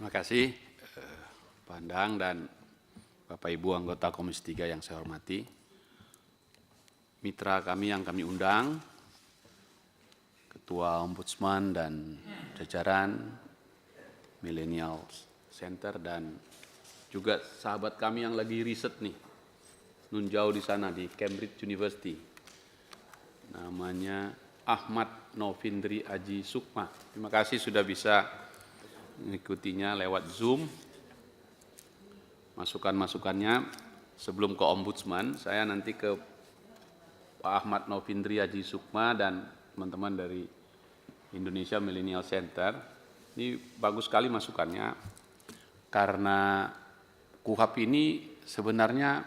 Terima kasih Pak Endang dan Bapak Ibu anggota Komisi 3 yang saya hormati. Mitra kami yang kami undang, Ketua Ombudsman dan jajaran Millennial Center dan juga sahabat kami yang lagi riset nih, nun jauh di sana di Cambridge University. Namanya Ahmad Novindri Aji Sukma. Terima kasih sudah bisa mengikutinya lewat Zoom. Masukan-masukannya sebelum ke Ombudsman, saya nanti ke Pak Ahmad Novindri Aji Sukma dan teman-teman dari Indonesia Millennial Center. Ini bagus sekali masukannya, karena KUHP ini sebenarnya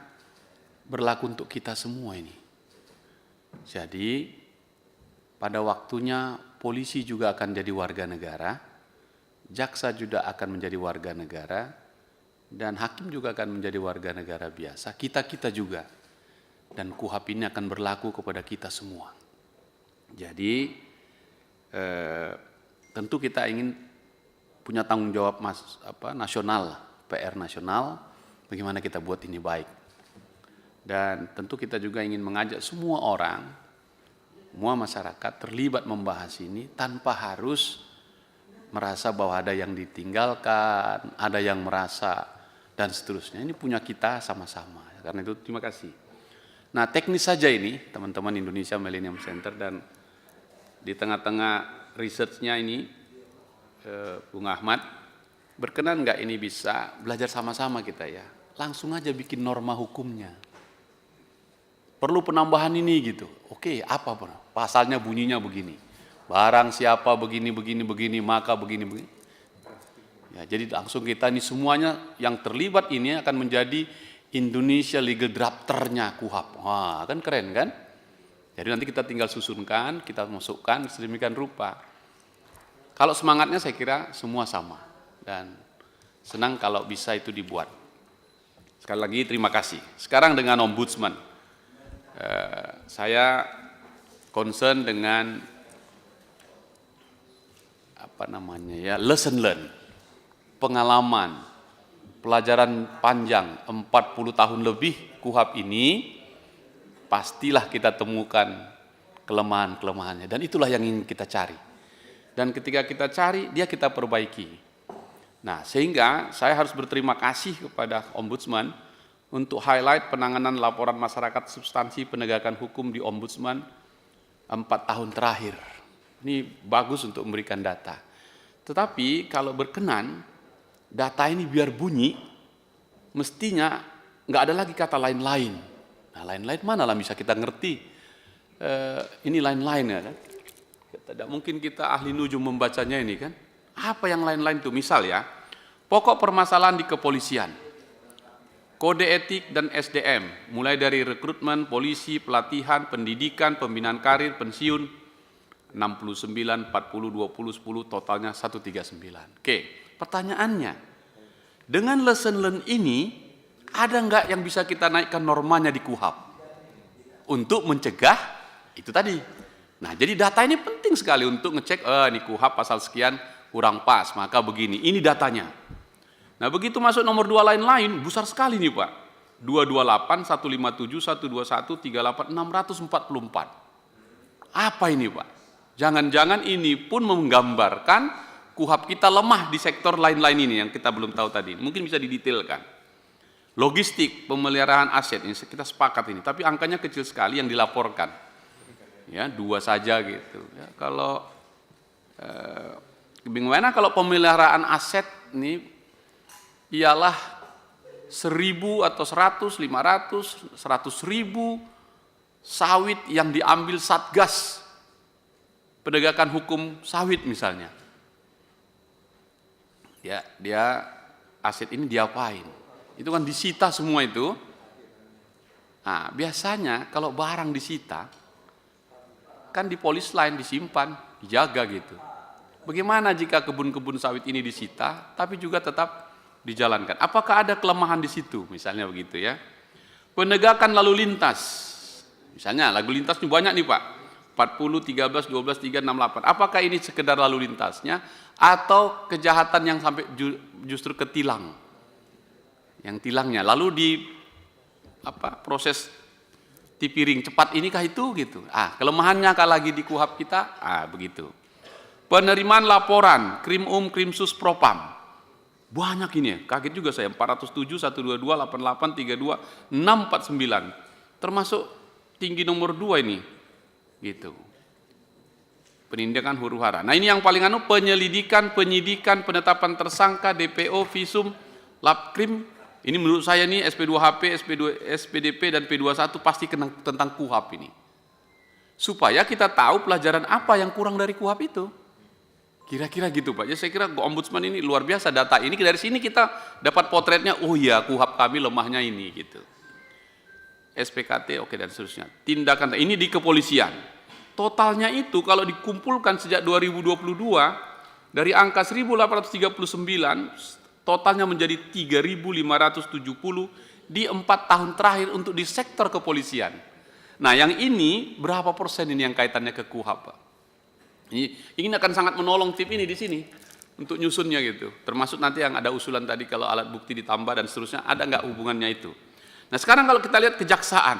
berlaku untuk kita semua ini. Jadi pada waktunya polisi juga akan jadi warga negara, jaksa juga akan menjadi warga negara, dan hakim juga akan menjadi warga negara biasa, kita-kita juga. Dan KUHP ini akan berlaku kepada kita semua. Jadi tentu kita ingin punya tanggung jawab nasional, PR nasional, bagaimana kita buat ini baik. Dan tentu kita juga ingin mengajak semua orang, semua masyarakat terlibat membahas ini tanpa harus merasa bahwa ada yang ditinggalkan, ada yang merasa dan seterusnya. Ini punya kita sama-sama. Karena itu terima kasih. Nah, teknis saja ini teman-teman Indonesia Millennium Center, dan di tengah-tengah research-nya ini Bung Ahmad, berkenan nggak ini bisa belajar sama-sama kita ya? Langsung aja bikin norma hukumnya. Perlu penambahan ini gitu. Oke, apa pasalnya bunyinya begini. Barang siapa begini, maka begini. Ya, jadi langsung kita ini semuanya yang terlibat ini akan menjadi Indonesia Legal Drafter-nya KUHP. Wah, kan keren kan? Jadi nanti kita tinggal susunkan, kita masukkan sedemikian rupa. Kalau semangatnya saya kira semua sama. Dan senang kalau bisa itu dibuat. Sekali lagi terima kasih. Sekarang dengan Ombudsman. Saya concern dengan lesson learn, pengalaman, pelajaran panjang 40 tahun lebih KUHP ini, pastilah kita temukan kelemahan-kelemahannya, dan itulah yang ingin kita cari. Dan ketika kita cari, dia kita perbaiki. Nah, sehingga saya harus berterima kasih kepada Ombudsman untuk highlight penanganan laporan masyarakat substansi penegakan hukum di Ombudsman 4 tahun terakhir. Ini bagus untuk memberikan data. Tetapi kalau berkenan, data ini biar bunyi, mestinya nggak ada lagi kata lain-lain. Nah, lain-lain mana lah bisa kita ngerti ini lain-lain ya kan? Tidak mungkin kita ahli nujum membacanya ini kan? Apa yang lain-lain itu? Misal ya, pokok permasalahan di kepolisian, kode etik dan SDM, mulai dari rekrutmen, polisi, pelatihan, pendidikan, pembinaan karir, pensiun, 69, 40, 20, 10, totalnya 139. Oke, pertanyaannya, dengan lesson learn ini, ada nggak yang bisa kita naikkan normanya di KUHP? Untuk mencegah itu tadi. Nah, jadi data ini penting sekali untuk ngecek, ini KUHP pasal sekian kurang pas, maka begini, ini datanya. Nah, begitu masuk nomor 2 lain-lain, besar sekali nih Pak. 228, 157, 121, 38, 644. Apa ini Pak? Jangan-jangan ini pun menggambarkan KUHP kita lemah di sektor lain-lain ini yang kita belum tahu tadi. Mungkin bisa didetailkan. Logistik, pemeliharaan aset, ini kita sepakat ini. Tapi angkanya kecil sekali yang dilaporkan. Ya, 2 saja gitu. Ya, kalau bagaimana kalau pemeliharaan aset ini ialah 1.000 atau 100, 500, 100.000 sawit yang diambil Satgas penegakan hukum sawit misalnya. Ya, dia aset ini diapain? Itu kan disita semua itu. Nah, biasanya kalau barang disita, kan di polis lain disimpan, dijaga gitu. Bagaimana jika kebun-kebun sawit ini disita, tapi juga tetap dijalankan? Apakah ada kelemahan di situ? Misalnya begitu ya. Penegakan lalu lintas. Misalnya lalu lintas ini banyak nih Pak. 40, 13, 12, 3, 6, 8. Apakah ini sekedar lalu lintasnya atau kejahatan yang sampai justru ketilang? Yang tilangnya lalu di proses tipiring cepat inikah itu gitu. Kelemahannya kalau lagi di KUHP kita, begitu. Penerimaan laporan Krim Krimsus Propam. Banyak ini ya, kaget juga saya, 407, 122, 88, 32, 649. Termasuk tinggi nomor 2 ini. Gitu. Penindakan huru-hara. Nah, ini yang paling penyelidikan, penyidikan, penetapan tersangka, DPO, visum, lapkrim. Ini menurut saya nih SP2HP, SPDP dan P21 pasti kena tentang KUHP ini. Supaya kita tahu pelajaran apa yang kurang dari KUHP itu. Kira-kira gitu Pak. Jadi saya kira Ombudsman ini luar biasa data ini. Dari sini kita dapat potretnya, oh iya KUHP kami lemahnya ini gitu. SPKT oke dan seterusnya. Tindakan ini di kepolisian. Totalnya itu kalau dikumpulkan sejak 2022 dari angka 1839 totalnya menjadi 3.570 di 4 tahun terakhir untuk di sektor kepolisian. Nah, yang ini berapa persen ini yang kaitannya ke KUHP, Pak? Ini akan sangat menolong tim ini di sini untuk nyusunnya gitu. Termasuk nanti yang ada usulan tadi kalau alat bukti ditambah dan seterusnya, ada nggak hubungannya itu. Nah, sekarang kalau kita lihat kejaksaan.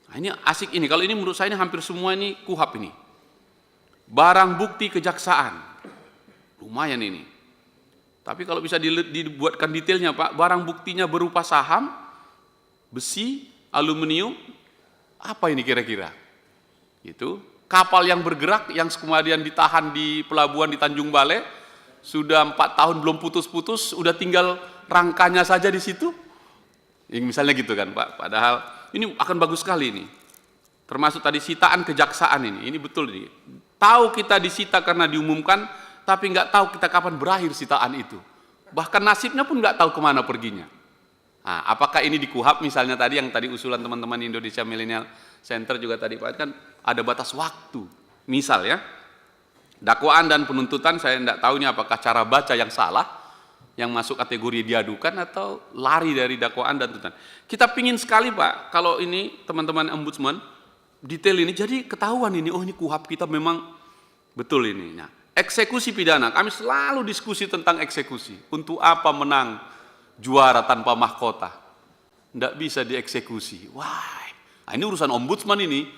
Nah, ini asik ini. Kalau ini menurut saya ini hampir semua ini KUHP ini. Barang bukti kejaksaan. Lumayan ini. Tapi kalau bisa dibuatkan detailnya Pak, barang buktinya berupa saham, besi, aluminium, apa ini kira-kira? Gitu. Kapal yang bergerak, yang kemudian ditahan di pelabuhan di Tanjung Balai, sudah 4 tahun belum putus-putus, udah tinggal rangkanya saja di situ. Yang misalnya gitu kan Pak, padahal ini akan bagus sekali ini. Termasuk tadi sitaan kejaksaan ini betul ini. Tahu kita disita karena diumumkan, tapi nggak tahu kita kapan berakhir sitaan itu. Bahkan nasibnya pun nggak tahu kemana perginya. Nah, apakah ini di KUHP misalnya tadi yang tadi usulan teman-teman Indonesia Millennial Center juga tadi Pak, kan ada batas waktu. Misal ya, dakwaan dan penuntutan saya nggak tahu ini apakah cara baca yang salah, yang masuk kategori diadukan atau lari dari dakwaan dan tuntutan. Kita pingin sekali Pak, kalau ini teman-teman Ombudsman, detail ini, jadi ketahuan ini, oh ini KUHP kita memang betul ini. Nah, eksekusi pidana, kami selalu diskusi tentang eksekusi. Untuk apa menang juara tanpa mahkota? Nggak bisa dieksekusi. Wah, ini urusan Ombudsman ini.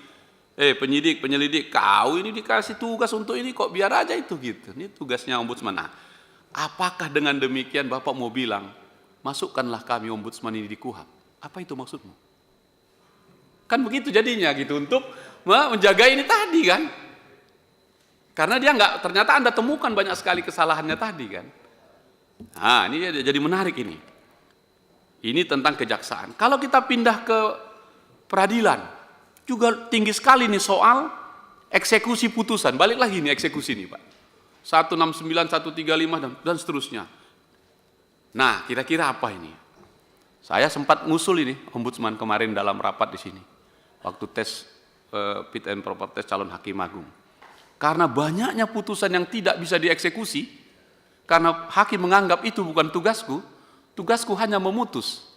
Penyidik, penyelidik, kau ini dikasih tugas untuk ini kok biar aja itu gitu. Ini tugasnya Ombudsman. Nah, apakah dengan demikian Bapak mau bilang, masukkanlah kami Ombudsman ini di KUHP? Apa itu maksudmu? Kan begitu jadinya gitu, untuk menjaga ini tadi kan. Karena dia ternyata Anda temukan banyak sekali kesalahannya tadi kan. Nah, ini jadi menarik ini. Ini tentang kejaksaan. Kalau kita pindah ke peradilan, juga tinggi sekali nih soal eksekusi putusan. Balik lagi nih eksekusi nih Pak. 169, 135 dan seterusnya. Nah, kira-kira apa ini? Saya sempat ngusul ini Ombudsman kemarin dalam rapat di sini. Waktu tes fit and proper test calon hakim agung. Karena banyaknya putusan yang tidak bisa dieksekusi, karena hakim menganggap itu bukan tugasku hanya memutus.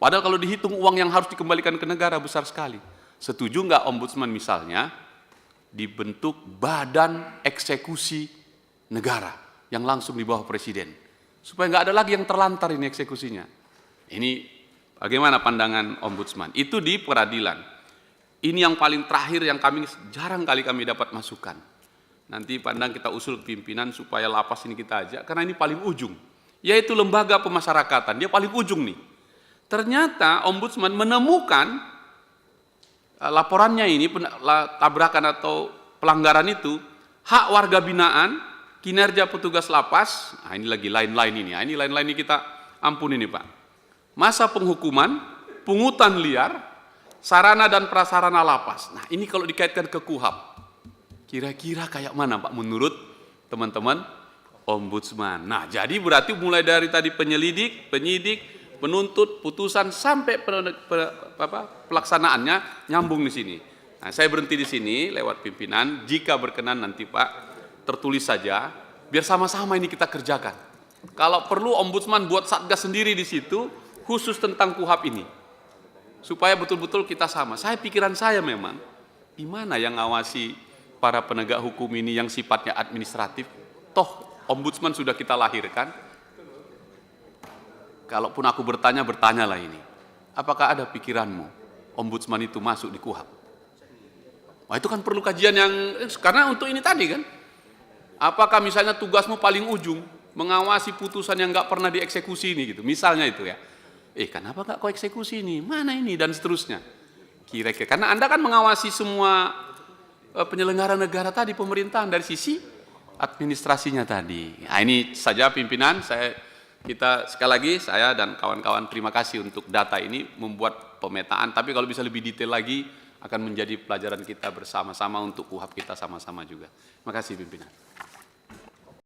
Padahal kalau dihitung uang yang harus dikembalikan ke negara besar sekali. Setuju nggak Ombudsman misalnya dibentuk badan eksekusi negara yang langsung di bawah presiden, supaya nggak ada lagi yang terlantar ini eksekusinya. Ini bagaimana pandangan Ombudsman? Itu di peradilan. Ini yang paling terakhir yang jarang kali kami dapat masukan. Nanti pandang kita usul pimpinan supaya lapas ini kita ajak, karena ini paling ujung, yaitu lembaga pemasyarakatan. Dia paling ujung nih. Ternyata Ombudsman menemukan laporannya ini tabrakan atau pelanggaran itu hak warga binaan, kinerja petugas lapas. Nah, ini lagi lain-lain ini. Nah, ini lain-lain ini kita ampun ini Pak. Masa penghukuman, pungutan liar, sarana dan prasarana lapas. Nah, ini kalau dikaitkan ke KUHP, kira-kira kayak mana Pak menurut teman-teman Ombudsman? Nah, jadi berarti mulai dari tadi penyelidik, penyidik, penuntut, putusan sampai pelaksanaannya nyambung di sini. Nah, saya berhenti di sini lewat pimpinan. Jika berkenan nanti Pak tertulis saja, biar sama-sama ini kita kerjakan. Kalau perlu Ombudsman buat satgas sendiri di situ khusus tentang KUHP ini, supaya betul-betul kita sama. Pikiran saya memang Di mana yang ngawasi para penegak hukum ini yang sifatnya administratif? Toh ombudsman sudah kita lahirkan. Kalaupun aku bertanya, bertanyalah ini. Apakah ada pikiranmu ombudsman itu masuk di KUHAP? Wah, itu kan perlu kajian yang, karena untuk ini tadi kan. Apakah misalnya tugasmu paling ujung, mengawasi putusan yang nggak pernah dieksekusi ini gitu. Misalnya itu ya. Kenapa nggak kau eksekusi ini? Mana ini? Dan seterusnya. Kira-kira, karena Anda kan mengawasi semua penyelenggara negara tadi, pemerintahan dari sisi administrasinya tadi. Nah, ini saja pimpinan, kita sekali lagi saya dan kawan-kawan terima kasih untuk data ini membuat pemetaan, tapi kalau bisa lebih detail lagi akan menjadi pelajaran kita bersama-sama untuk KUHAP kita sama-sama juga. Terima kasih pimpinan.